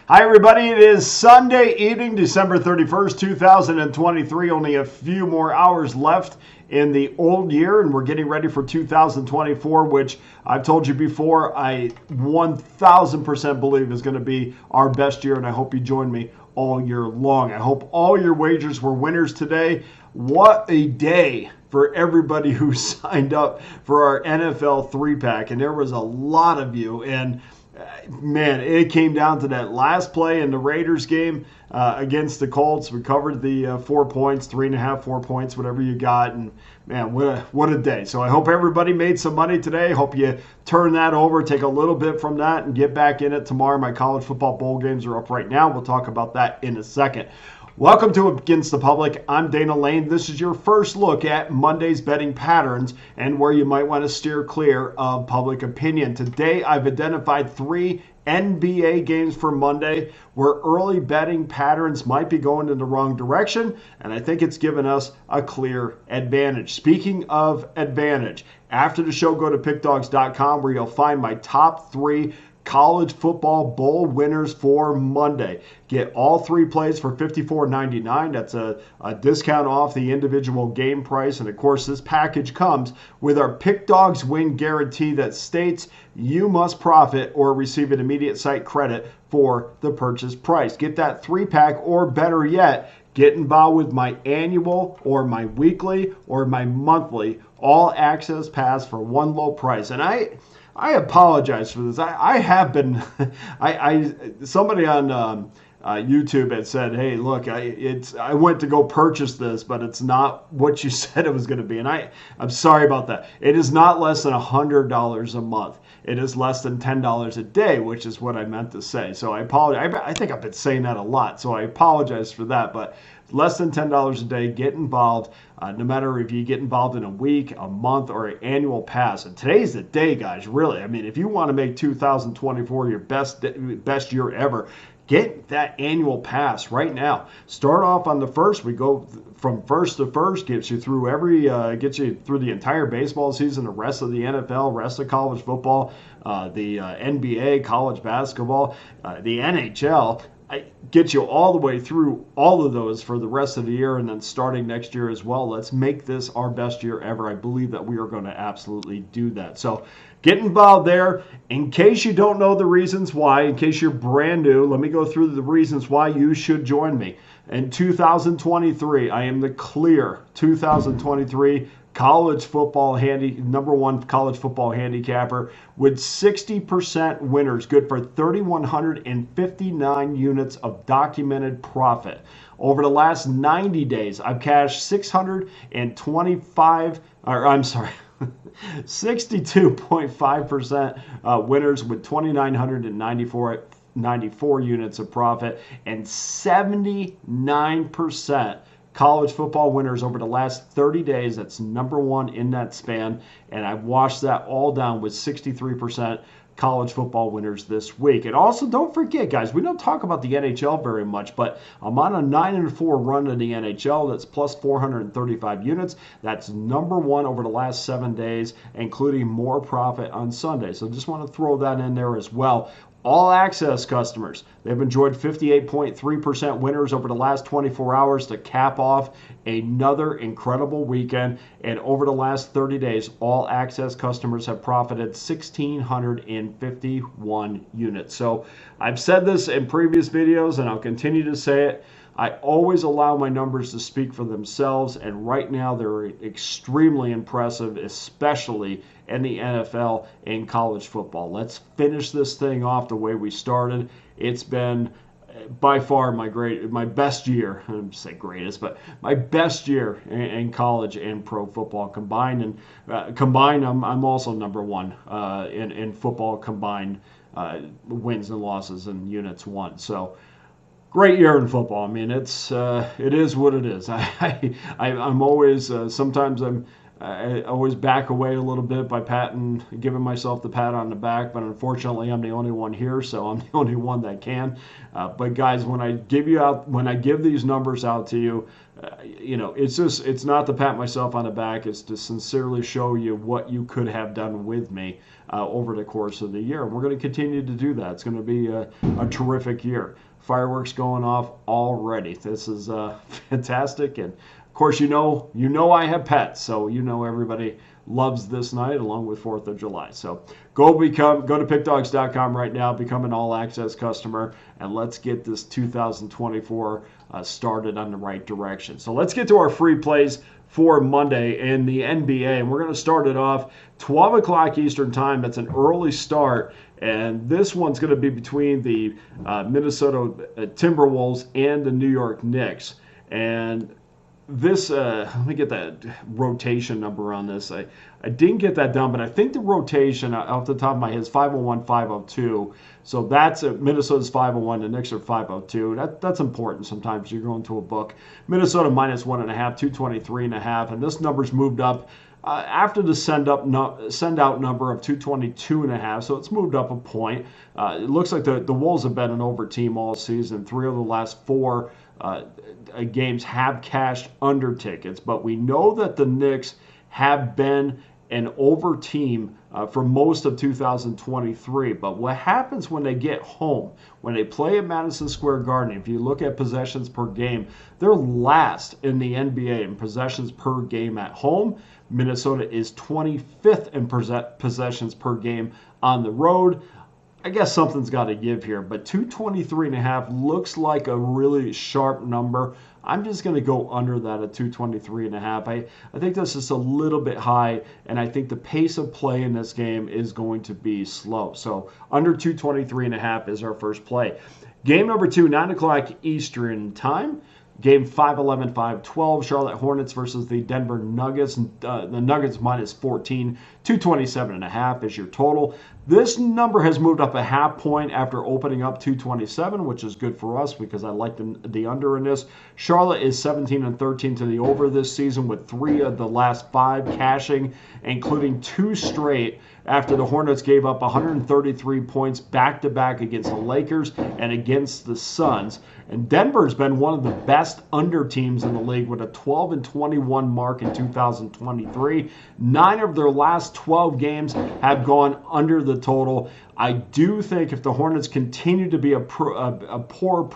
Hi, everybody. It is Sunday evening, December 31st, 2023. Only a few more hours left in the old year, and we're getting ready for 2024, which I've told you before, I 1,000% believe is going to be our best year, and I hope you join me all year long. I hope all your wagers were winners today. What a day for everybody who signed up for our NFL 3-pack, and there was a lot of you, and man, it came down to that last play in the Raiders game against the Colts. We covered the 4 points, 3.5, 4 points, whatever you got. And man, what a day. So I hope everybody made some money today. Hope you turn that over, take a little bit from that, and get back in it tomorrow. My college football bowl games are up right now. We'll talk about that in a second. Welcome to Against the Public. I'm Dana Lane. This is your first look at Monday's betting patterns and where you might want to steer clear of public opinion. Today, I've identified 3 NBA games for Monday where early betting patterns might be going in the wrong direction, and I think it's given us a clear advantage. Speaking of advantage, after the show, go to pickdawgz.com where you'll find my top 3 college football bowl winners for Monday. Get all 3 plays for $54.99. That's a discount off the individual game price. And of course, this package comes with our Pick Dawgz win guarantee that states you must profit or receive an immediate site credit for the purchase price. Get that 3-pack, or better yet, get involved with my annual or my weekly or my monthly all access pass for one low price. And I apologize for this. I have been, somebody on YouTube had said, hey, look, I went to go purchase this, but it's not what you said it was going to be. And I'm sorry about that. It is not less than $100 a month. It is less than $10 a day, which is what I meant to say. So I apologize. I think I've been saying that a lot, so I apologize for that. But less than $10 a day, get involved. No matter if you get involved in a week, a month, or an annual pass. And today's the day, guys, really. I mean, if you want to make 2024 your best year ever, get that annual pass right now. Start off on the first. We go from first to first, gets you through gets you through the entire baseball season, the rest of the NFL, rest of college football, the NBA, college basketball, the NHL. I get you all the way through all of those for the rest of the year, and then starting next year as well. Let's make this our best year ever. I believe that we are going to absolutely do that. So get involved there. In case you don't know the reasons why, in case you're brand new, let me go through the reasons why you should join me. In 2023, I am the clear 2023 college football number 1 college football handicapper with 60% winners, good for 3,159 units of documented profit. Over the last 90 days, I've cashed 62.5% winners with 2,994 units of profit, and 79% college football winners over the last 30 days. That's number 1 in that span. And I've washed that all down with 63% college football winners this week. And also, don't forget, guys, we don't talk about the NHL very much, but I'm on a 9-4 run in the NHL. That's plus 435 units. That's number 1 over the last 7 days, including more profit on Sunday. So just want to throw that in there as well. All access customers, they've enjoyed 58.3% winners over the last 24 hours to cap off another incredible weekend. And over the last 30 days, all access customers have profited 1,651 units. So I've said this in previous videos, and I'll continue to say it. I always allow my numbers to speak for themselves, and right now they're extremely impressive, especially in the NFL and college football. Let's finish this thing off the way we started. It's been by far my best year. I don't say greatest, but my best year in college and pro football combined. And combined, I'm also number 1 in football combined wins and losses and units won. So great year in football. I mean, it is what it is. I'm always sometimes I'm I always back away a little bit by giving myself the pat on the back, but unfortunately, I'm the only one here, so I'm the only one that can. But guys, when I give these numbers out to you, it's not to pat myself on the back. It's to sincerely show you what you could have done with me over the course of the year. And we're going to continue to do that. It's going to be a terrific year. Fireworks going off already. This is fantastic. And of course, you know I have pets, so everybody loves this night along with 4th of July. So go to pickdawgz.com right now, become an all-access customer, and let's get this 2024 started on the right direction. So let's get to our free plays for Monday in the NBA, and we're going to start it off 12 o'clock Eastern time. That's an early start, and this one's going to be between the Minnesota Timberwolves and the New York Knicks. And this, let me get that rotation number on this. I didn't get that down, but I think the rotation off the top of my head is 501, 502. So that's Minnesota's 501, the Knicks are 502. That's important sometimes. You're going to a book. Minnesota minus 1.5, 223.5, and this number's moved up after the send out number of 222.5, so it's moved up a point. It looks like the Wolves have been an over team all season. 3 of the last 4 games have cashed under tickets, but we know that the Knicks have been an over team for most of 2023. But what happens when they get home, when they play at Madison Square Garden, if you look at possessions per game, they're last in the NBA in possessions per game at home. Minnesota is 25th in possessions per game on the road. I guess something's got to give here, but 223.5 looks like a really sharp number. I'm just going to go under that at 223.5. I think that's just a little bit high, and I think the pace of play in this game is going to be slow. So under 223.5 is our first play. Game number 2, 9 o'clock Eastern time. Game 5-11, 5-12, Charlotte Hornets versus the Denver Nuggets. The Nuggets minus 14, 227.5 is your total. This number has moved up a half point after opening up 227, which is good for us because I like the under in this. Charlotte is 17-13 to the over this season with 3 of the last 5 cashing, including 2 straight after the Hornets gave up 133 points back-to-back against the Lakers and against the Suns. And Denver's been one of the best under teams in the league with a 12-21 mark in 2023. 9 of their last 12 games have gone under the total. I do think if the Hornets continue to be a poor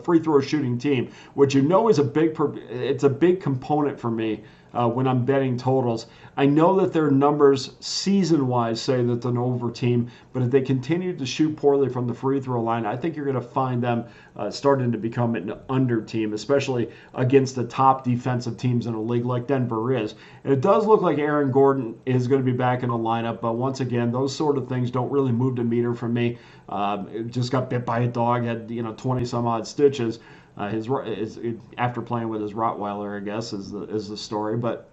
free throw shooting team, which is a big component for me when I'm betting totals. I know that their numbers season-wise say that they're an over team, but if they continue to shoot poorly from the free throw line, I think you're going to find them starting to become an under team, especially against the top defensive teams in a league like Denver is. And it does look like Aaron Gordon is going to be back in the lineup, but once again, those sort of things don't really move the meter for me. It just got bit by a dog, had 20 some odd stitches. After playing with his Rottweiler, I guess, is the story. But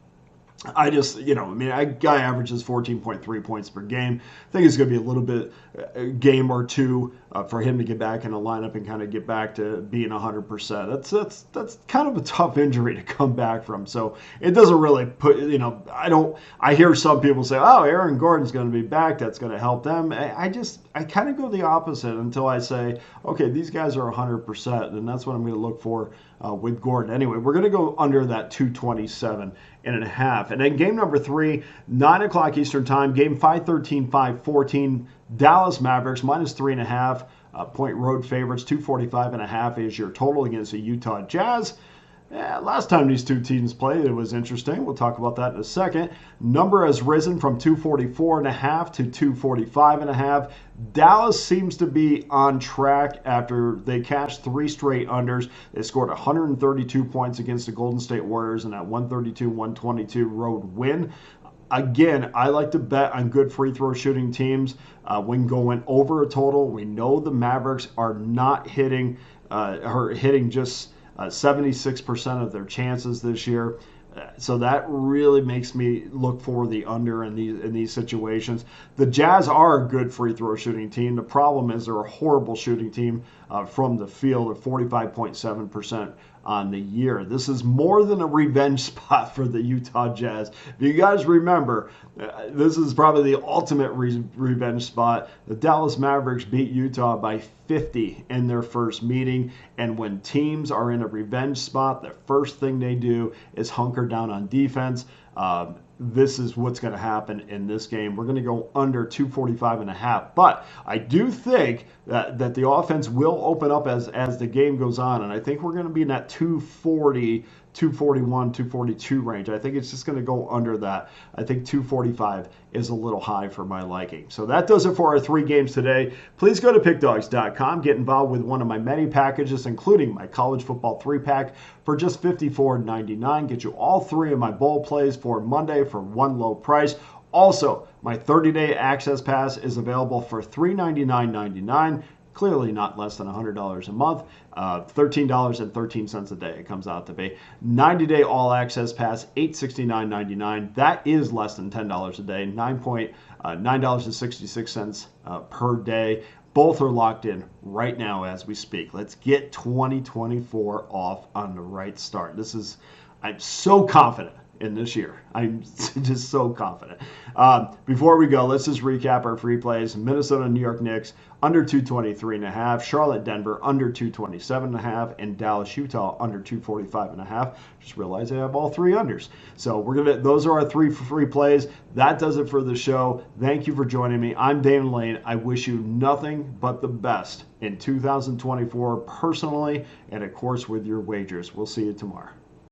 I just, a guy averages 14.3 points per game. I think it's going to be a little bit game or two for him to get back in the lineup and kind of get back to being 100%. That's kind of a tough injury to come back from. So it doesn't really put, I hear some people say, oh, Aaron Gordon's going to be back. That's going to help them. I kind of go the opposite until I say, okay, these guys are 100%, and that's what I'm going to look for with Gordon. Anyway, we're going to go under that 227.5. And then game number 3, 9 o'clock Eastern time, game 5-13, 5-14, Dallas Mavericks minus 3.5 point road favorites, 245.5 is your total against the Utah Jazz. Last time these two teams played, it was interesting. We'll talk about that in a second. Number has risen from 244.5 to 245.5. Dallas seems to be on track after they cashed 3 straight unders. They scored 132 points against the Golden State Warriors in that 132-122 road win. Again, I like to bet on good free throw shooting teams when going over a total. We know the Mavericks are not hitting just 76% of their chances this year. So that really makes me look for the under in these situations. The Jazz are a good free throw shooting team. The problem is they're a horrible shooting team from the field at 45.7% on the year. This is more than a revenge spot for the Utah Jazz. If you guys remember, this is probably the ultimate revenge spot. The Dallas Mavericks beat Utah by 50 in their first meeting, and when teams are in a revenge spot, the first thing they do is hunker down on defense. This is what's going to happen in this game. We're going to go under 245.5. But I do think that the offense will open up as the game goes on. And I think we're going to be in that 240, 241, 242 range. I think it's just going to go under that. I think 245 is a little high for my liking. So that does it for our 3 games today. Please go to pickdawgz.com. Get involved with one of my many packages, including my college football 3-pack for just $54.99. Get you all 3 of my bowl plays for Monday for one low price. Also, my 30-day access pass is available for $399.99. Clearly not less than $100 a month. $13.13 a day it comes out to be. 90-day all-access pass, $869.99. That is less than $10 a day. $9.66 per day. Both are locked in right now as we speak. Let's get 2024 off on the right start. I'm so confident in this year. I'm just so confident. Before we go, let's just recap our free plays. Minnesota, New York Knicks, under 223.5. Charlotte, Denver, under 227.5. And Dallas, Utah, under 245.5. Just realized I have all 3 unders. So those are our 3 free plays. That does it for the show. Thank you for joining me. I'm Dana Lane. I wish you nothing but the best in 2024 personally and, of course, with your wagers. We'll see you tomorrow.